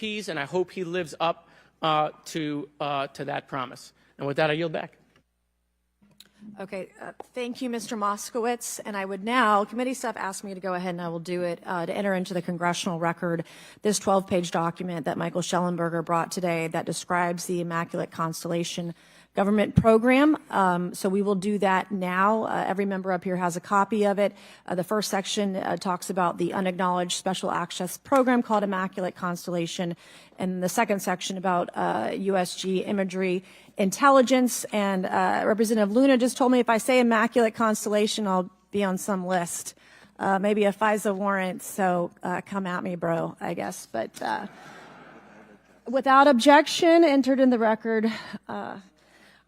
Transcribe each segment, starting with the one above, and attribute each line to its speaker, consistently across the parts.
Speaker 1: UAPs, and I hope he lives up to that promise. And with that, I yield back.
Speaker 2: Okay, thank you, Mr. Moskowitz. And I would now, committee staff asked me to go ahead and I will do it, to enter into the congressional record this 12-page document that Michael Schellenberger brought today that describes the Immaculate Constellation government program. So we will do that now. Every member up here has a copy of it. The first section talks about the unacknowledged special access program called Immaculate Constellation, and the second section about USG imagery intelligence. And Representative Luna just told me if I say Immaculate Constellation, I'll be on some list, maybe a FISA warrant. So come at me, bro, I guess. But without objection, entered in the record.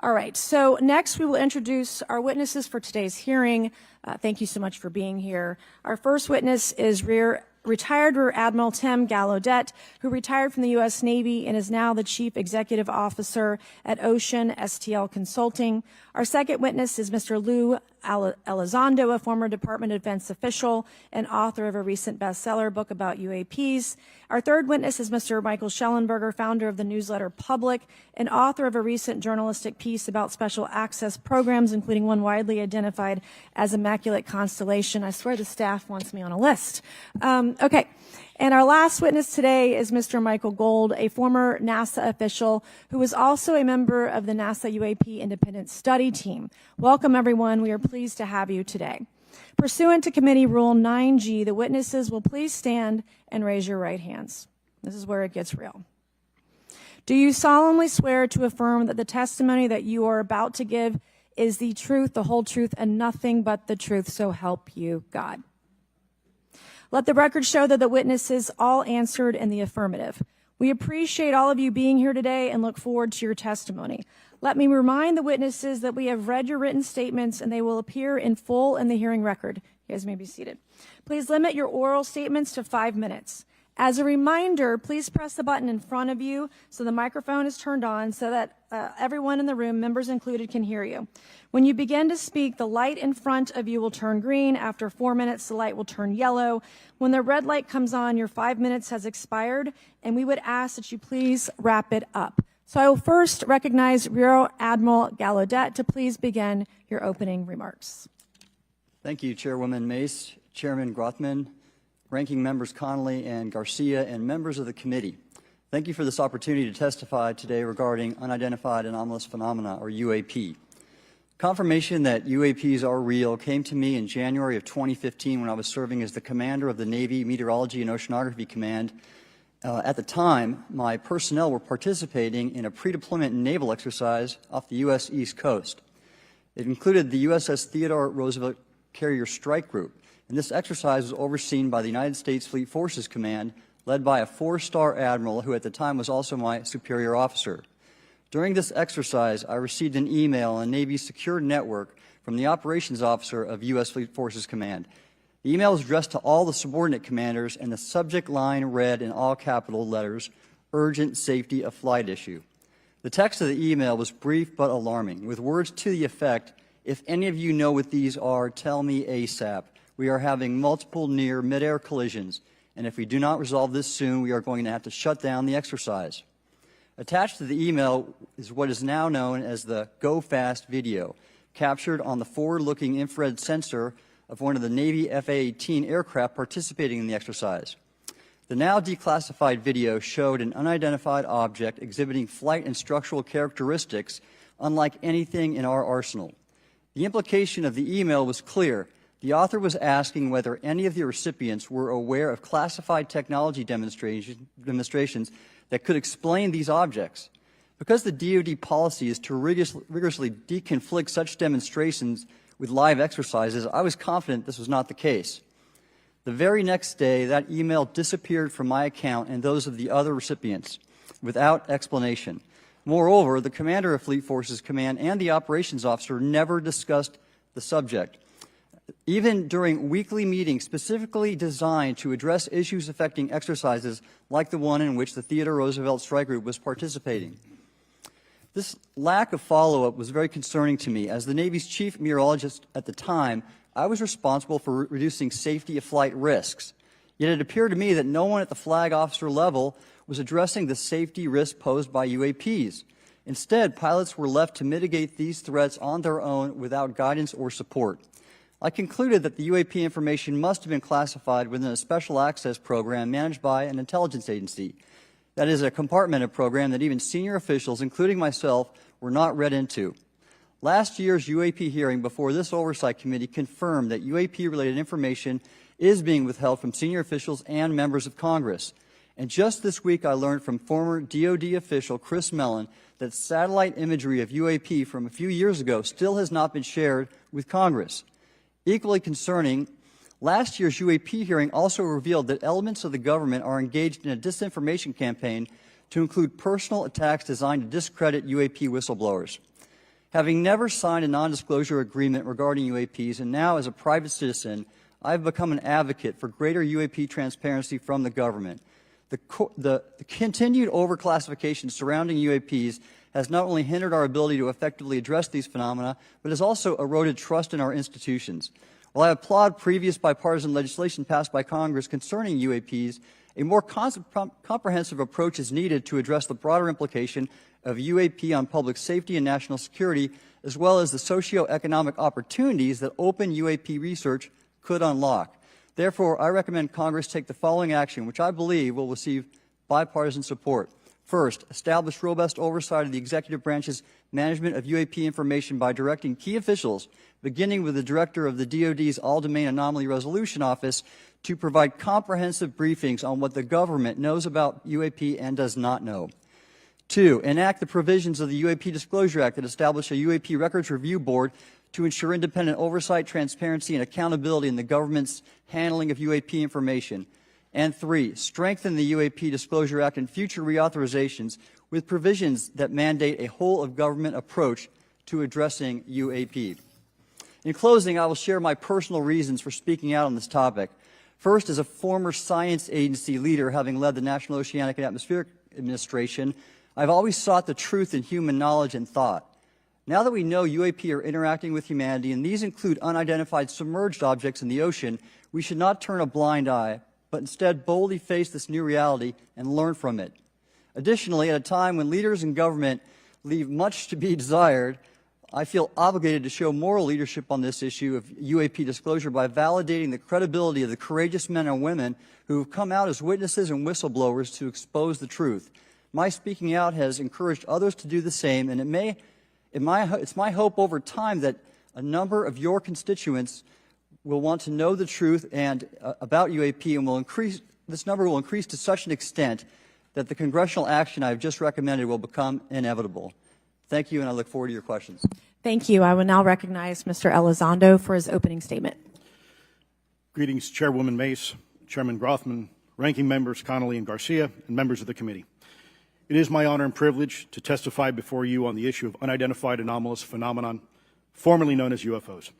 Speaker 2: All right, so next we will introduce our witnesses for today's hearing. Thank you so much for being here. Our first witness is retired Rear Admiral Tim Gallaudet, who retired from the U.S. Navy and is now the Chief Executive Officer at Ocean STL Consulting. Our second witness is Mr. Lou Elizondo, a former Department of Defense official and author of a recent bestseller book about UAPs. Our third witness is Mr. Michael Schellenberger, founder of the newsletter Public and author of a recent journalistic piece about special access programs, including one widely identified as Immaculate Constellation. I swear the staff wants me on a list. Okay. And our last witness today is Mr. Michael Gold, a former NASA official who is also a member of the NASA UAP Independent Study Team. Welcome, everyone. We are pleased to have you today. Pursuant to Committee Rule 9G, the witnesses will please stand and raise your right hands. This is where it gets real. Do you solemnly swear to affirm that the testimony that you are about to give is the truth, the whole truth, and nothing but the truth, so help you God? Let the record show that the witnesses all answered in the affirmative. We appreciate all of you being here today and look forward to your testimony. Let me remind the witnesses that we have read your written statements and they will appear in full in the hearing record. You guys may be seated. Please limit your oral statements to 5 minutes. As a reminder, please press the button in front of you so the microphone is turned on so that everyone in the room, members included, can hear you. When you begin to speak, the light in front of you will turn green. After 4 minutes, the light will turn yellow. When the red light comes on, your 5 minutes has expired, and we would ask that you please wrap it up. So I will first recognize Rear Admiral Gallaudet to please begin your opening remarks.
Speaker 3: Thank you, Chairwoman Mace, Chairman Grothman, Ranking Members Connolly and Garcia, and members of the committee. Thank you for this opportunity to testify today regarding unidentified anomalous phenomena, or UAP. Confirmation that UAPs are real came to me in January of 2015 when I was serving as the commander of the Navy Meteorology and Oceanography Command. At the time, my personnel were participating in a pre-deployment naval exercise off the U.S. East Coast. It included the USS Theodore Roosevelt Carrier Strike Group, and this exercise was overseen by the United States Fleet Forces Command, led by a 4-star admiral who at the time was also my superior officer. During this exercise, I received an email on Navy's secure network from the operations officer of U.S. Fleet Forces Command. The email was addressed to all the subordinate commanders, and the subject line read in all capital letters, "Urgent Safety of Flight Issue." The text of the email was brief but alarming, with words to the effect, "If any of you know what these are, tell me ASAP. We are having multiple near mid-air collisions, and if we do not resolve this soon, we are going to have to shut down the exercise." Attached to the email is what is now known as the Go Fast video, captured on the forward-looking infrared sensor of one of the Navy FA-18 aircraft participating in the exercise. The now declassified video showed an unidentified object exhibiting flight and structural characteristics unlike anything in our arsenal. The implication of the email was clear. The author was asking whether any of the recipients were aware of classified technology demonstrations that could explain these objects. Because the DoD policy is to rigorously deconflict such demonstrations with live exercises, I was confident this was not the case. The very next day, that email disappeared from my account and those of the other recipients without explanation. Moreover, the commander of Fleet Forces Command and the operations officer never discussed the subject. Even during weekly meetings specifically designed to address issues affecting exercises like the one in which the Theodore Roosevelt Strike Group was participating. This lack of follow-up was very concerning to me. As the Navy's chief meteorologist at the time, I was responsible for reducing safety of flight risks. Yet it appeared to me that no one at the flag officer level was addressing the safety risk posed by UAPs. Instead, pilots were left to mitigate these threats on their own without guidance or support. I concluded that the UAP information must have been classified within a special access program managed by an intelligence agency. That is a compartmented program that even senior officials, including myself, were not read into. Last year's UAP hearing before this Oversight Committee confirmed that UAP-related information is being withheld from senior officials and members of Congress. And just this week, I learned from former DoD official Chris Mellon that satellite imagery of UAP from a few years ago still has not been shared with Congress. Equally concerning, last year's UAP hearing also revealed that elements of the government are engaged in a disinformation campaign to include personal attacks designed to discredit UAP whistleblowers. Having never signed a non-disclosure agreement regarding UAPs, and now as a private citizen, I've become an advocate for greater UAP transparency from the government. The continued overclassification surrounding UAPs has not only hindered our ability to effectively address these phenomena, but has also eroded trust in our institutions. While I applaud previous bipartisan legislation passed by Congress concerning UAPs, a more comprehensive approach is needed to address the broader implication of UAP on public safety and national security, as well as the socioeconomic opportunities that open UAP research could unlock. Therefore, I recommend Congress take the following action, which I believe will receive bipartisan support. First, establish robust oversight of the executive branch's management of UAP information by directing key officials, beginning with the director of the DoD's All-Domain Anomaly Resolution Office, to provide comprehensive briefings on what the government knows about UAP and does not know. Two, enact the provisions of the UAP Disclosure Act that establish a UAP Records Review Board to ensure independent oversight, transparency, and accountability in the government's handling of UAP information. And three, strengthen the UAP Disclosure Act and future reauthorizations with provisions that mandate a whole-of-government approach to addressing UAP. In closing, I will share my personal reasons for speaking out on this topic. First, as a former science agency leader, having led the National Oceanic and Atmospheric Administration, I've always sought the truth in human knowledge and thought. Now that we know UAP are interacting with humanity, and these include unidentified submerged objects in the ocean, we should not turn a blind eye, but instead boldly face this new reality and learn from it. Additionally, at a time when leaders in government leave much to be desired, I feel obligated to show moral leadership on this issue of UAP disclosure by validating the credibility of the courageous men and women who have come out as witnesses and whistleblowers to expose the truth. My speaking out has encouraged others to do the same, and it's my hope over time that a number of your constituents will want to know the truth and about UAP, and this number will increase to such an extent that the congressional action I have just recommended will become inevitable. Thank you, and I look forward to your questions.
Speaker 2: Thank you. I will now recognize Mr. Elizondo for his opening statement.
Speaker 4: Greetings, Chairwoman Mace, Chairman Grothman, Ranking Members Connolly and Garcia, and members of the committee. It is my honor and privilege to testify before you on the issue of unidentified anomalous phenomenon, formerly known as UFOs.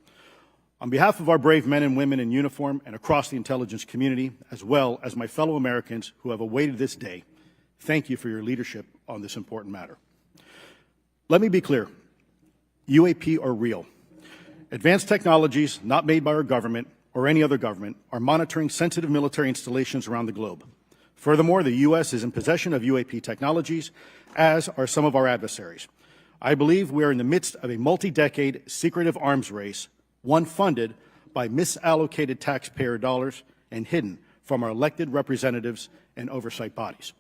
Speaker 4: On behalf of our brave men and women in uniform and across the intelligence community, as well as my fellow Americans who have awaited this day, thank you for your leadership on this important matter. Let me be clear. UAP are real. Advanced technologies not made by our government or any other government are monitoring sensitive military installations around the globe. Furthermore, the U.S. is in possession of UAP technologies, as are some of our adversaries. I believe we are in the midst of a multi-decade secretive arms race, one funded by misallocated taxpayer dollars and hidden from our elected representatives and oversight bodies.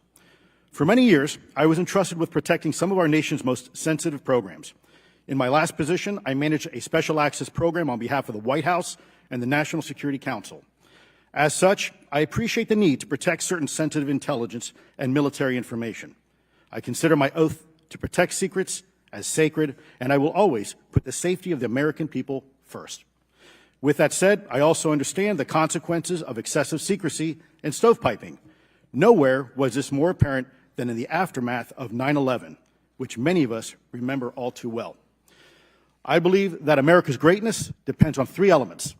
Speaker 4: For many years, I was entrusted with protecting some of our nation's most sensitive programs. In my last position, I managed a special access program on behalf of the White House and the National Security Council. As such, I appreciate the need to protect certain sensitive intelligence and military information. I consider my oath to protect secrets as sacred, and I will always put the safety of the American people first. With that said, I also understand the consequences of excessive secrecy and stovepiping. Nowhere was this more apparent than in the aftermath of 9/11, which many of us remember all too well. I believe that America's greatness depends on three elements.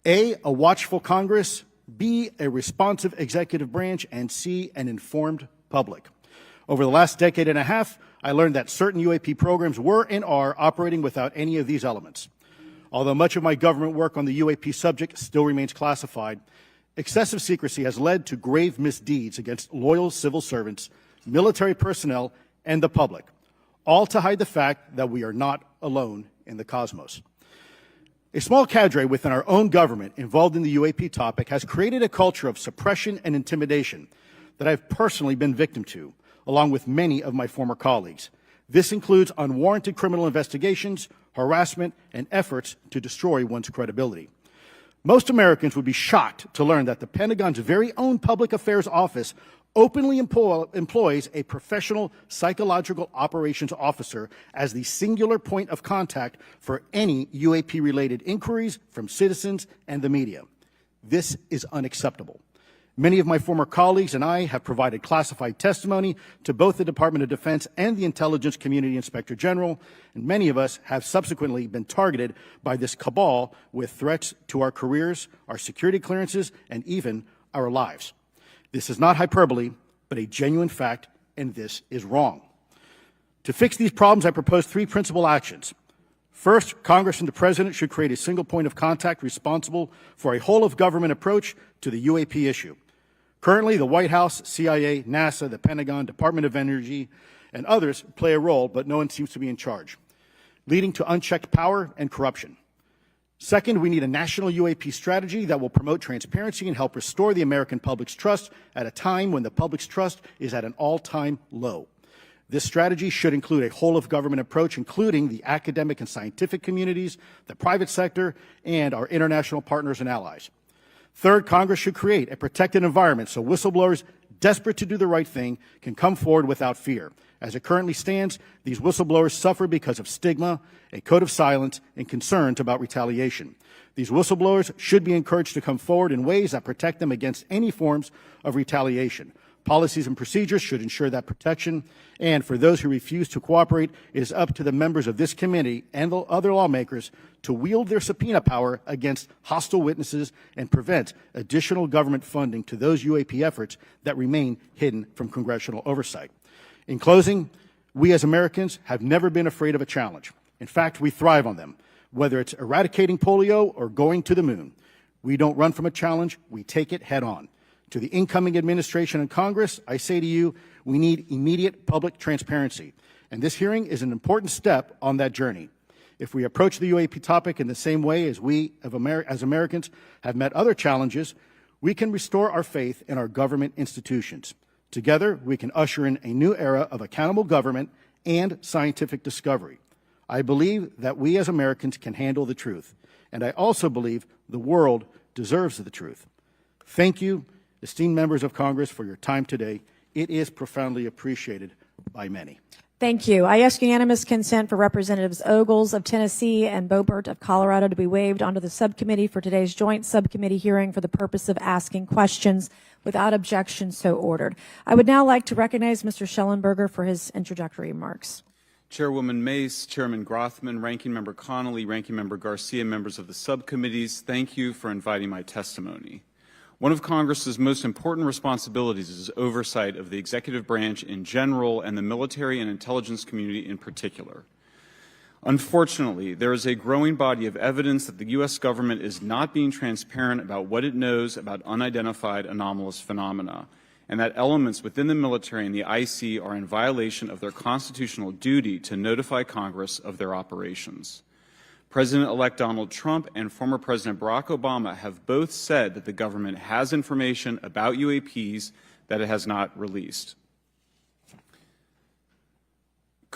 Speaker 4: A watchful Congress, B, a responsive executive branch, and C, an informed public. Over the last decade and a half, I learned that certain UAP programs were and are operating without any of these elements. Although much of my government work on the UAP subject still remains classified, Excessive secrecy has led to grave misdeeds against loyal civil servants, military personnel, and the public, all to hide the fact that we are not alone in the cosmos. A small cadre within our own government involved in the UAP topic has created a culture of suppression and intimidation that I've personally been victim to, along with many of my former colleagues. This includes unwarranted criminal investigations, harassment, and efforts to destroy one's credibility. Most Americans would be shocked to learn that the Pentagon's very own Public Affairs Office openly employs a professional psychological operations officer as the singular point of contact for any UAP-related inquiries from citizens and the media. This is unacceptable. Many of my former colleagues and I have provided classified testimony to both the Department of Defense and the Intelligence Community Inspector General, and many of us have subsequently been targeted by this cabal with threats to our careers, our security clearances, and even our lives. This is not hyperbole, but a genuine fact, and this is wrong. To fix these problems, I propose three principal actions. First, Congress and the President should create a single point of contact responsible for a whole-of-government approach to the UAP issue. Currently, the White House, CIA, NASA, the Pentagon, Department of Energy, and others play a role, but no one seems to be in charge, leading to unchecked power and corruption. Second, we need a national UAP strategy that will promote transparency and help restore the American public's trust at a time when the public's trust is at an all-time low. This strategy should include a whole-of-government approach, including the academic and scientific communities, the private sector, and our international partners and allies. Third, Congress should create a protected environment so whistleblowers desperate to do the right thing can come forward without fear. As it currently stands, these whistleblowers suffer because of stigma, a code of silence, and concerns about retaliation. These whistleblowers should be encouraged to come forward in ways that protect them against any forms of retaliation. Policies and procedures should ensure that protection, and for those who refuse to cooperate, it is up to the members of this committee and the other lawmakers to wield their subpoena power against hostile witnesses and prevent additional government funding to those UAP efforts that remain hidden from congressional oversight. In closing, we as Americans have never been afraid of a challenge. In fact, we thrive on them, whether it's eradicating polio or going to the moon. We don't run from a challenge, we take it head on. To the incoming administration and Congress, I say to you, we need immediate public transparency, and this hearing is an important step on that journey. If we approach the UAP topic in the same way as we as Americans have met other challenges, we can restore our faith in our government institutions. Together, we can usher in a new era of accountable government and scientific discovery. I believe that we as Americans can handle the truth, and I also believe the world deserves the truth. Thank you, esteemed members of Congress, for your time today. It is profoundly appreciated by many.
Speaker 2: Thank you. I ask unanimous consent for Representatives Ogles of Tennessee and Boebert of Colorado to be waived onto the subcommittee for today's joint subcommittee hearing for the purpose of asking questions. Without objection, so ordered. I would now like to recognize Mr. Schellenberger for his introductory remarks.
Speaker 5: Chairwoman Mace, Chairman Grothman, Ranking Member Connolly, Ranking Member Garcia, members of the subcommittees, thank you for inviting my testimony. One of Congress's most important responsibilities is oversight of the executive branch in general and the military and intelligence community in particular. Unfortunately, there is a growing body of evidence that the U.S. government is not being transparent about what it knows about unidentified anomalous phenomena, and that elements within the military and the IC are in violation of their constitutional duty to notify Congress of their operations. President-elect Donald Trump and former President Barack Obama have both said that the government has information about UAPs that it has not released.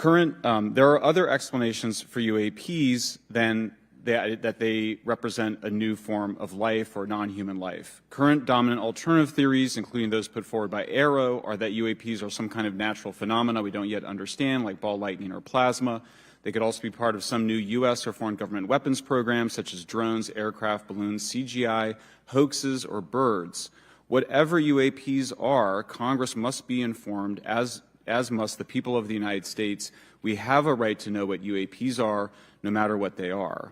Speaker 5: There are other explanations for UAPs than that they represent a new form of life or non-human life. Current dominant alternative theories, including those put forward by AARO, are that UAPs are some kind of natural phenomena we don't yet understand, like ball lightning or plasma. They could also be part of some new U.S. or foreign government weapons programs, such as drones, aircraft, balloons, CGI, hoaxes, or birds. Whatever UAPs are, Congress must be informed, as must the people of the United States. We have a right to know what UAPs are, no matter what they are.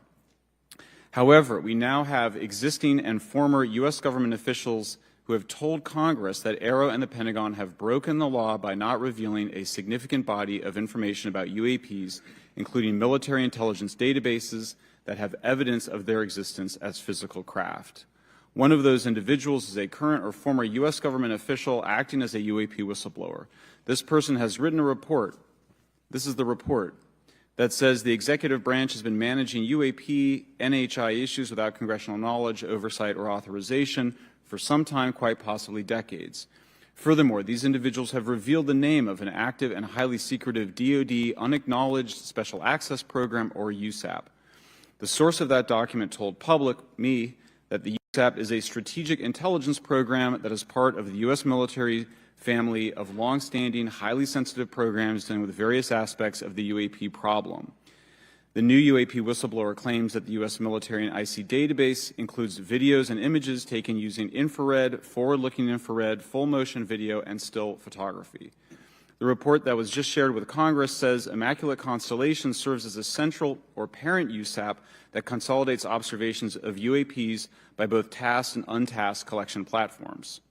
Speaker 5: However, we now have existing and former U.S. government officials who have told Congress that AARO and the Pentagon have broken the law by not revealing a significant body of information about UAPs, including military intelligence databases that have evidence of their existence as physical craft. One of those individuals is a current or former U.S. government official acting as a UAP whistleblower. This person has written a report. This is the report that says the executive branch has been managing UAP, NHI issues without congressional knowledge, oversight, or authorization for some time, quite possibly decades. Furthermore, these individuals have revealed the name of an active and highly secretive DoD unacknowledged special access program, or USAP. The source of that document told me, that the USAP is a strategic intelligence program that is part of the U.S. military family of long-standing, highly sensitive programs dealing with various aspects of the UAP problem. The new UAP whistleblower claims that the U.S. military and IC database includes videos and images taken using infrared, forward-looking infrared, full-motion video, and still photography. The report that was just shared with Congress says Immaculate Constellation serves as a central or parent USAP that consolidates observations of UAPs by both tasked and untasked collection platforms.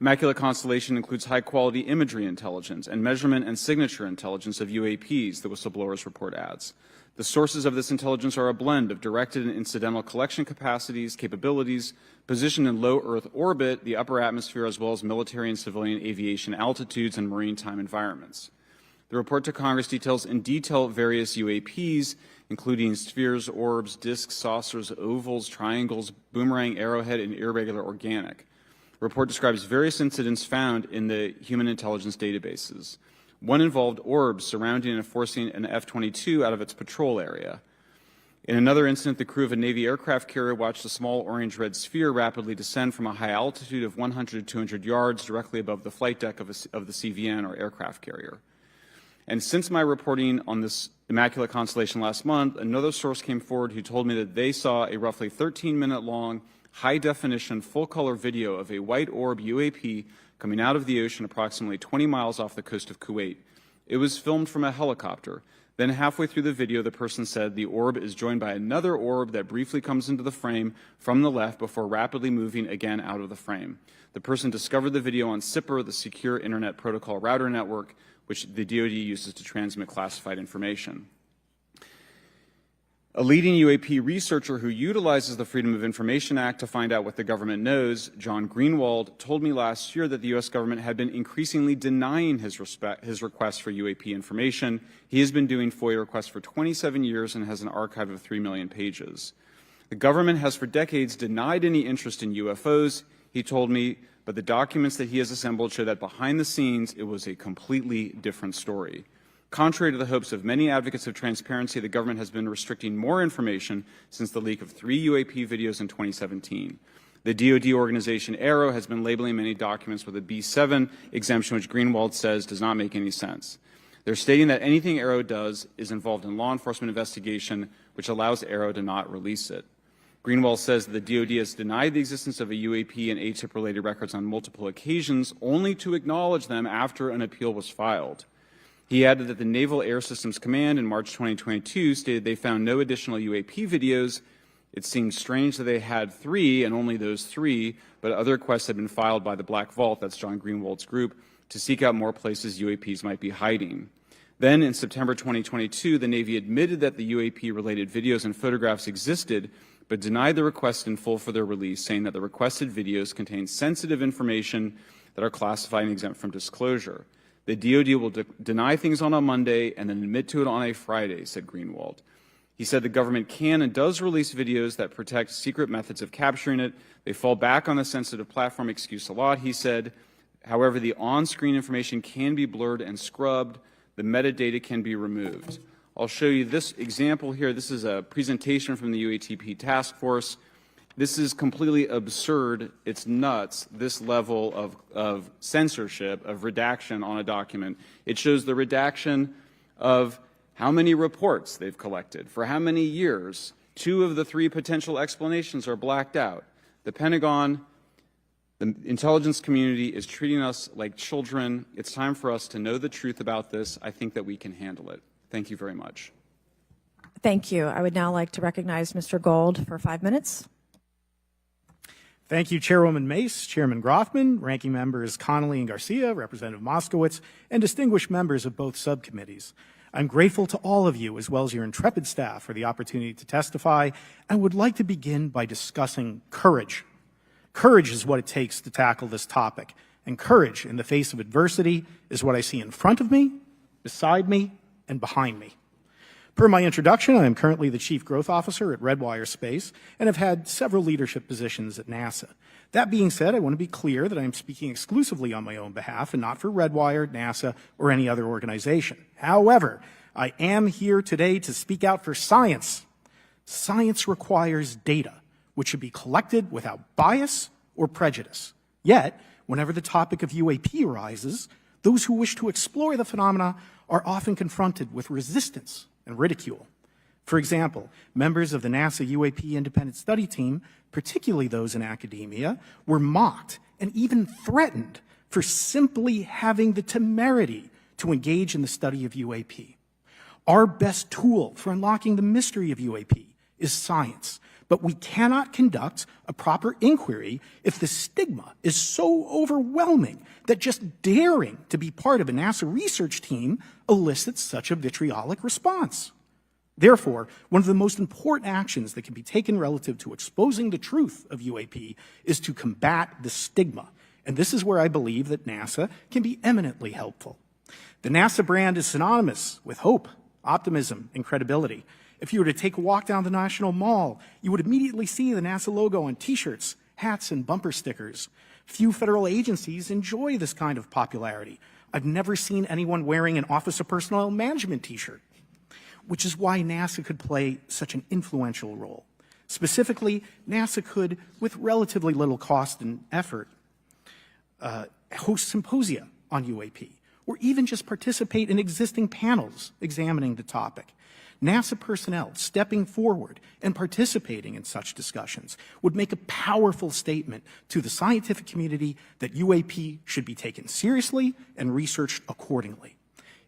Speaker 5: Immaculate Constellation includes high-quality imagery intelligence and measurement and signature intelligence of UAPs, the whistleblower's report adds. The sources of this intelligence are a blend of directed and incidental collection capabilities, positioned in low Earth orbit, the upper atmosphere, as well as military and civilian aviation altitudes and maritime environments. The report to Congress details in detail various UAPs, including spheres, orbs, disks, saucers, ovals, triangles, boomerang, arrowhead, and irregular organic. The report describes various incidents found in the human intelligence databases. One involved orbs surrounding and forcing an F-22 out of its patrol area. In another incident, the crew of a Navy aircraft carrier watched a small orange-red sphere rapidly descend from a high altitude of 100 to 200 yards directly above the flight deck of the CVN, or aircraft carrier. And since my reporting on this Immaculate Constellation last month, another source came forward who told me that they saw a roughly 13-minute-long, high-definition, full-color video of a white orb UAP coming out of the ocean approximately 20 miles off the coast of Kuwait. It was filmed from a helicopter. Then halfway through the video, the person said the orb is joined by another orb that briefly comes into the frame from the left before rapidly moving again out of the frame. The person discovered the video on SIPR, the Secure Internet Protocol Router Network, which the DoD uses to transmit classified information. A leading UAP researcher who utilizes the Freedom of Information Act to find out what the government knows, John Greenwald, told me last year that the U.S. government had been increasingly denying his request for UAP information. He has been doing FOIA requests for 27 years and has an archive of 3 million pages. The government has for decades denied any interest in UFOs, he told me, but the documents that he has assembled show that behind the scenes it was a completely different story. Contrary to the hopes of many advocates of transparency, the government has been restricting more information since the leak of 3 UAP videos in 2017. The DoD organization AARO has been labeling many documents with a B7 exemption, which Greenwald says does not make any sense. They're stating that anything AARO does is involved in law enforcement investigation, which allows AARO to not release it. Greenwald says that the DoD has denied the existence of a UAP and ATIP-related records on multiple occasions, only to acknowledge them after an appeal was filed. He added that the Naval Air Systems Command in March 2022 stated they found no additional UAP videos. It seems strange that they had 3 and only those 3, but other requests had been filed by the Black Vault, that's John Greenwald's group, to seek out more places UAPs might be hiding. Then in September 2022, the Navy admitted that the UAP-related videos and photographs existed, but denied the request in full for their release, saying that the requested videos contain sensitive information that are classified and exempt from disclosure. The DoD will deny things on a Monday and then admit to it on a Friday, said Greenwald. He said the government can and does release videos that protect secret methods of capturing it. They fall back on the sensitive platform excuse a lot, he said. However, the on-screen information can be blurred and scrubbed. The metadata can be removed. I'll show you this example here. This is a presentation from the UATP task force. This is completely absurd. It's nuts, this level of censorship, of redaction on a document. It shows the redaction of how many reports they've collected, for how many years. 2 of the 3 potential explanations are blacked out. The Pentagon, the intelligence community is treating us like children. It's time for us to know the truth about this. I think that we can handle it. Thank you very much.
Speaker 2: Thank you. I would now like to recognize Mr. Gold for 5 minutes.
Speaker 6: Thank you, Chairwoman Mace, Chairman Grothman, Ranking Members Connolly and Garcia, Representative Moskowitz, and distinguished members of both subcommittees. I'm grateful to all of you, as well as your intrepid staff, for the opportunity to testify, and would like to begin by discussing courage Courage is what it takes to tackle this topic, and courage in the face of adversity is what I see in front of me, beside me, and behind me. Per my introduction, I am currently the Chief Growth Officer at Redwire Space and have had several leadership positions at NASA. That being said, I want to be clear that I am speaking exclusively on my own behalf and not for Redwire, NASA, or any other organization. However, I am here today to speak out for science. Science requires data, which should be collected without bias or prejudice. Yet, whenever the topic of UAP arises, those who wish to explore the phenomena are often confronted with resistance and ridicule. For example, members of the NASA UAP independent study team, particularly those in academia, were mocked and even threatened for simply having the temerity to engage in the study of UAP. Our best tool for unlocking the mystery of UAP is science, but we cannot conduct a proper inquiry if the stigma is so overwhelming that just daring to be part of a NASA research team elicits such a vitriolic response. Therefore, one of the most important actions that can be taken relative to exposing the truth of UAP is to combat the stigma. And this is where I believe that NASA can be eminently helpful. The NASA brand is synonymous with hope, optimism, and credibility. If you were to take a walk down the National Mall, you would immediately see the NASA logo on T-shirts, hats, and bumper stickers. Few federal agencies enjoy this kind of popularity. I've never seen anyone wearing an Office of Personnel Management T-shirt, which is why NASA could play such an influential role. Specifically, NASA could, with relatively little cost and effort, host symposia on UAP, or even just participate in existing panels examining the topic. NASA personnel stepping forward and participating in such discussions would make a powerful statement to the scientific community that UAP should be taken seriously and researched accordingly.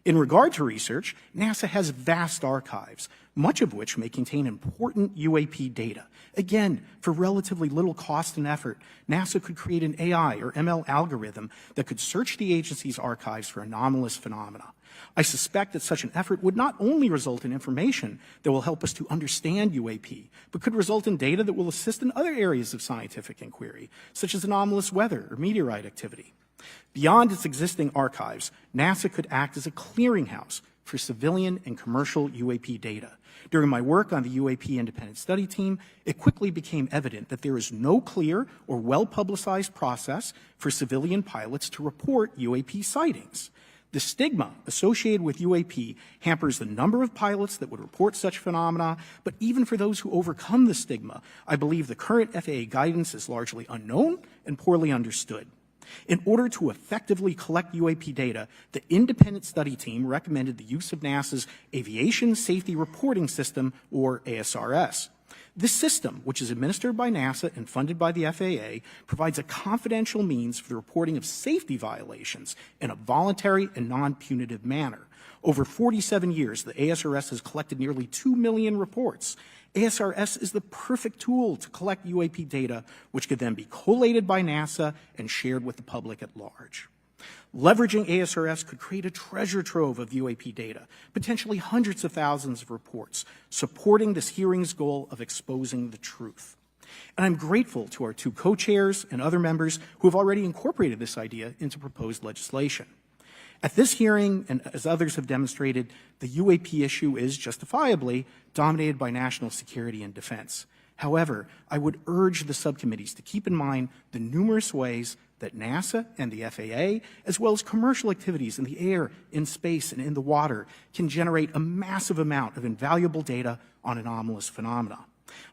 Speaker 6: In regard to research, NASA has vast archives, much of which may contain important UAP data. Again, for relatively little cost and effort, NASA could create an AI or ML algorithm that could search the agency's archives for anomalous phenomena. I suspect that such an effort would not only result in information that will help us to understand UAP, but could result in data that will assist in other areas of scientific inquiry, such as anomalous weather or meteorite activity. Beyond its existing archives, NASA could act as a clearinghouse for civilian and commercial UAP data. During my work on the UAP independent study team, it quickly became evident that there is no clear or well-publicized process for civilian pilots to report UAP sightings. The stigma associated with UAP hampers the number of pilots that would report such phenomena, but even for those who overcome the stigma, I believe the current FAA guidance is largely unknown and poorly understood. In order to effectively collect UAP data, the independent study team recommended the use of NASA's Aviation Safety Reporting System, or ASRS. This system, which is administered by NASA and funded by the FAA, provides a confidential means for the reporting of safety violations in a voluntary and non-punitive manner. Over 47 years, the ASRS has collected nearly 2 million reports. ASRS is the perfect tool to collect UAP data, which could then be collated by NASA and shared with the public at large. Leveraging ASRS could create a treasure trove of UAP data, potentially hundreds of thousands of reports, supporting this hearing's goal of exposing the truth. And I'm grateful to our two co-chairs and other members who have already incorporated this idea into proposed legislation. At this hearing, and as others have demonstrated, the UAP issue is justifiably dominated by national security and defense. However, I would urge the subcommittees to keep in mind the numerous ways that NASA and the FAA, as well as commercial activities in the air, in space, and in the water, can generate a massive amount of invaluable data on anomalous phenomena.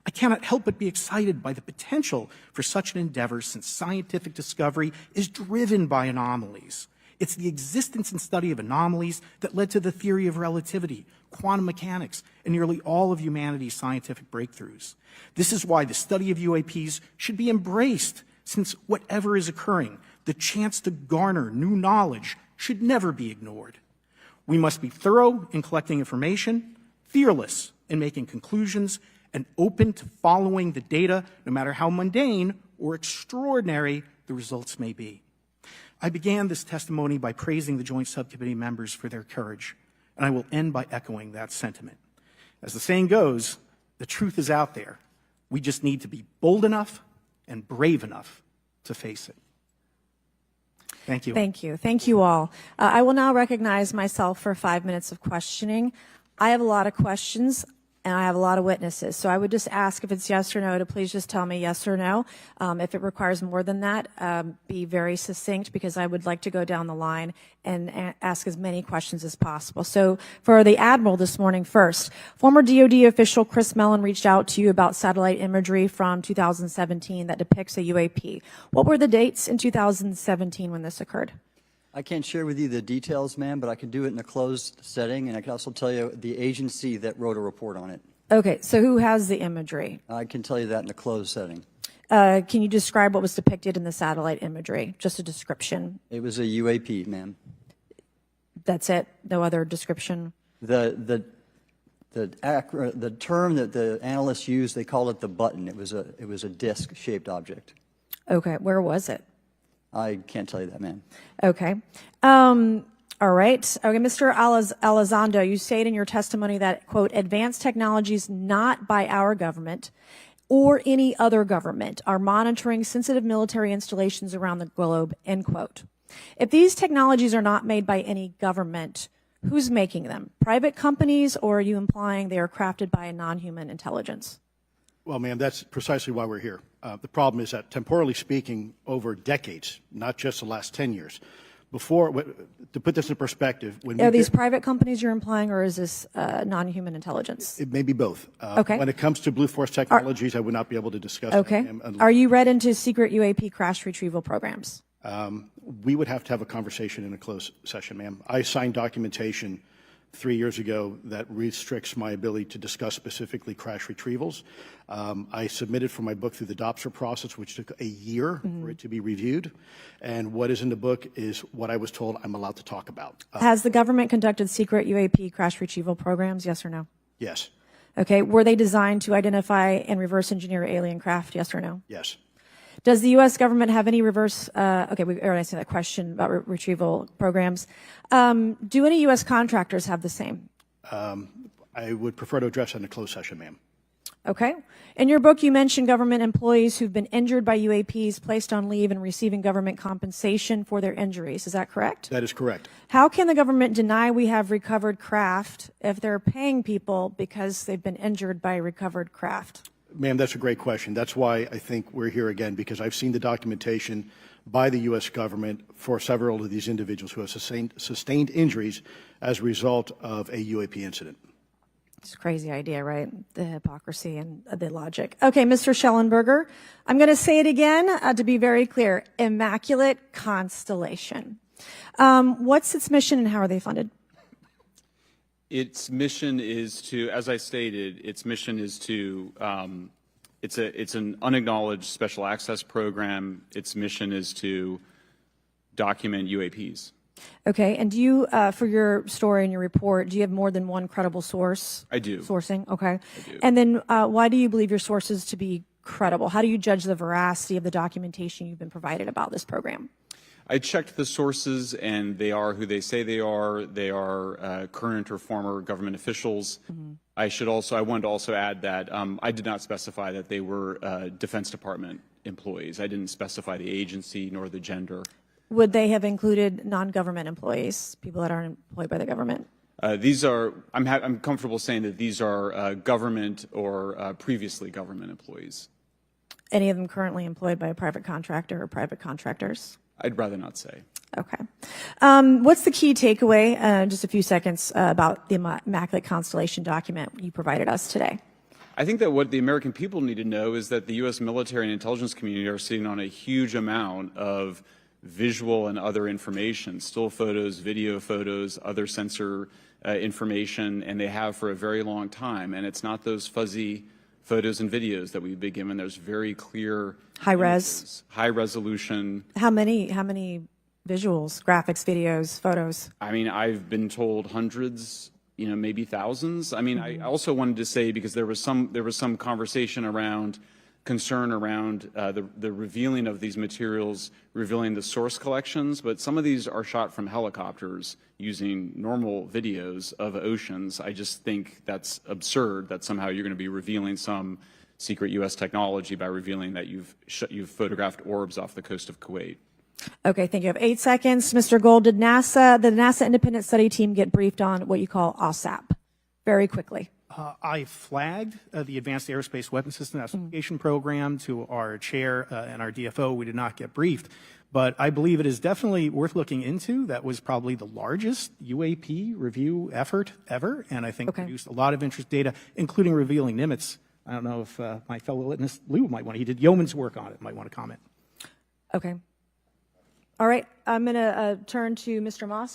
Speaker 6: I cannot help but be excited by the potential for such an endeavor, since scientific discovery is driven by anomalies. It's the existence and study of anomalies that led to the theory of relativity, quantum mechanics, and nearly all of humanity's scientific breakthroughs. This is why the study of UAPs should be embraced, since whatever is occurring, the chance to garner new knowledge should never be ignored. We must be thorough in collecting information, fearless in making conclusions, and open to following the data, no matter how mundane or extraordinary the results may be. I began this testimony by praising the Joint Subcommittee members for their courage, and I will end by echoing that sentiment. As the saying goes, the truth is out there. We just need to be bold enough and brave enough to face it. Thank you.
Speaker 2: Thank you. Thank you all. I will now recognize myself for 5 minutes of questioning. I have a lot of questions and I have a lot of witnesses. So I would just ask if it's yes or no to please just tell me yes or no. If it requires more than that, be very succinct because I would like to go down the line and ask as many questions as possible. So for the Admiral this morning first, former DOD official Chris Mellon reached out to you about satellite imagery from 2017 that depicts a UAP. What were the dates in 2017 when this occurred?
Speaker 3: I can't share with you the details, ma'am, but I can do it in a closed setting, and I can also tell you the agency that wrote a report on it.
Speaker 2: Okay, so who has the imagery?
Speaker 3: I can tell you that in a closed setting.
Speaker 2: Can you describe what was depicted in the satellite imagery? Just a description.
Speaker 3: It was a UAP, ma'am.
Speaker 2: That's it? No other description?
Speaker 3: The term that the analysts used, they called it the button. It was a disc-shaped object.
Speaker 2: Okay, where was it?
Speaker 3: I can't tell you that, ma'am.
Speaker 2: Okay. All right. Okay, Mr. Elizondo, you state in your testimony that, quote, advanced technologies not by our government or any other government are monitoring sensitive military installations around the globe, end quote. If these technologies are not made by any government, who's making them? Private companies, or are you implying they are crafted by a non-human intelligence?
Speaker 4: Well, ma'am, that's precisely why we're here. The problem is that, temporally speaking, over decades, not just the last 10 years, to put this in perspective,
Speaker 2: Are these private companies you're implying, or is this non-human intelligence?
Speaker 4: It may be both.
Speaker 2: Okay.
Speaker 4: When it comes to Blue Force Technologies, I would not be able to discuss
Speaker 2: Okay.
Speaker 4: that, ma'am.
Speaker 2: Are you read into secret UAP crash retrieval programs?
Speaker 4: We would have to have a conversation in a closed session, ma'am. I signed documentation 3 years ago that restricts my ability to discuss specifically crash retrievals. I submitted for my book through the DOPSR process, which took a year for it to be reviewed. And what is in the book is what I was told I'm allowed to talk about.
Speaker 2: Has the government conducted secret UAP crash retrieval programs, yes or no?
Speaker 4: Yes.
Speaker 2: Okay. Were they designed to identify and reverse engineer alien craft, yes or no?
Speaker 4: Yes.
Speaker 2: Does the U.S. government have any reverse, okay, we already answered that question about retrieval programs. Do any U.S. contractors have the same?
Speaker 4: I would prefer to address that in a closed session, ma'am.
Speaker 2: Okay. In your book, you mentioned government employees who've been injured by UAPs, placed on leave, and receiving government compensation for their injuries. Is that correct?
Speaker 4: That is correct.
Speaker 2: How can the government deny we have recovered craft if they're paying people because they've been injured by recovered craft?
Speaker 4: Ma'am, that's a great question. That's why I think we're here again, because I've seen the documentation by the U.S. government for several of these individuals who have sustained injuries as a result of a UAP incident.
Speaker 2: It's a crazy idea, right? The hypocrisy and the logic. Okay, Mr. Schellenberger, I'm going to say it again to be very clear. Immaculate Constellation. What's its mission and how are they funded?
Speaker 5: Its mission is to, as I stated, its mission is to, it's an unacknowledged special access program. Its mission is to document UAPs.
Speaker 2: Okay, and do you, for your story and your report, do you have more than one credible source?
Speaker 5: I do.
Speaker 2: Sourcing, okay.
Speaker 5: I do.
Speaker 2: And then why do you believe your sources to be credible? How do you judge the veracity of the documentation you've been provided about this program?
Speaker 5: I checked the sources, and they are who they say they are. They are current or former government officials. Mm-hmm. I wanted to also add that I did not specify that they were Defense Department employees. I didn't specify the agency nor the gender.
Speaker 2: Would they have included non-government employees, people that aren't employed by the government?
Speaker 5: These are, I'm comfortable saying that these are government or previously government employees.
Speaker 2: Any of them currently employed by a private contractor or private contractors?
Speaker 5: I'd rather not say.
Speaker 2: Okay. What's the key takeaway, just a few seconds, about the Immaculate Constellation document you provided us today?
Speaker 5: I think that what the American people need to know is that the U.S. military and intelligence community are sitting on a huge amount of visual and other information, still photos, video photos, other sensor information, and they have for a very long time. And it's not those fuzzy photos and videos that we've been given. There's very clear
Speaker 2: high
Speaker 5: images,
Speaker 2: res,
Speaker 5: high resolution.
Speaker 2: How many visuals, graphics, videos, photos?
Speaker 5: I mean, I've been told hundreds, maybe thousands. I mean, I also wanted to say, because there was some conversation around concern around the revealing of these materials, revealing the source collections, but some of these are shot from helicopters using normal videos of oceans. I just think that's absurd that somehow you're going to be revealing some secret U.S. technology by revealing that you've photographed orbs off the coast of Kuwait.
Speaker 2: Okay, thank you. I have 8 seconds. Mr. Gold, did the NASA independent study team get briefed on what you call OSAP? Very quickly.
Speaker 6: I flagged the Advanced Aerospace Weapons System Application Program to our chair and our DFO. We did not get briefed, but I believe it is definitely worth looking into. That was probably the largest UAP review effort ever, and I think produced a lot of interest data, including revealing Nimitz. I don't know if my fellow witness Lou might want to, he did yeoman's work on it, might want to comment.
Speaker 2: Okay. All right, I'm going to turn to Mr. Moss.